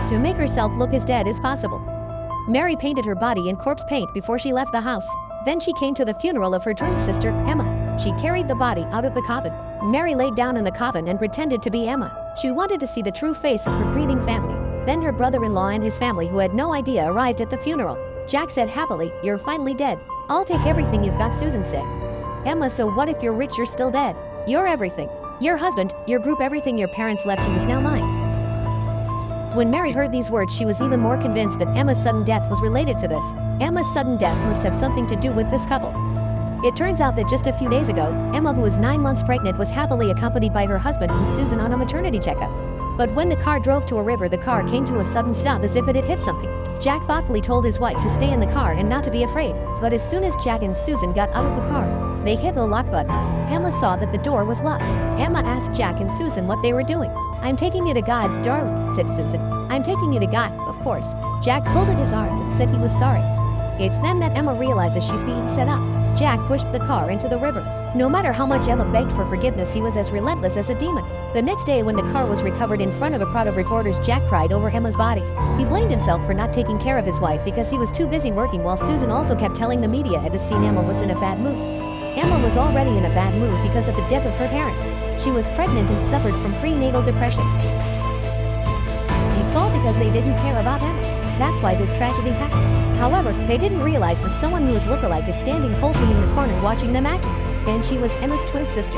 to make herself look as dead as possible. Mary painted her body in corpse paint before she left the house. Then she came to the funeral of her twin sister, Emma. She carried the body out of the coffin. Mary laid down in the coffin and pretended to be Emma. She wanted to see the true face of her grieving family. Then her brother-in-law and his family, who had no idea, arrived at the funeral. Jack said happily, "You're finally dead. I'll take everything you've got," Susan said. "Emma, so what if you're rich? You're still dead. You're everything. Your husband, your group, everything your parents left you is now mine." When Mary heard these words, she was even more convinced that Emma's sudden death was related to this. Emma's sudden death must have something to do with this couple. It turns out that just a few days ago, Emma, who was 9 months pregnant, was happily accompanied by her husband and Susan on a maternity checkup. But when the car drove to a river, the car came to a sudden stop as if it had hit something. Jack thoughtfully told his wife to stay in the car and not to be afraid. But as soon as Jack and Susan got out of the car, they hit the lock button. Emma saw that the door was locked. Emma asked Jack and Susan what they were doing. "I'm taking you to God, darling," said Susan. "I'm taking you to God, of course." Jack folded his arms and said he was sorry. It's then that Emma realizes she's being set up. Jack pushed the car into the river. No matter how much Emma begged for forgiveness, he was as relentless as a demon. The next day, when the car was recovered in front of a crowd of reporters, Jack cried over Emma's body. He blamed himself for not taking care of his wife because he was too busy working, while Susan also kept telling the media at the scene Emma was in a bad mood. Emma was already in a bad mood because of the death of her parents. She was pregnant and suffered from prenatal depression. It's all because they didn't care about Emma. That's why this tragedy happened. However, they didn't realize that someone who was lookalike is standing coldly in the corner watching them acting. And she was Emma's twin sister.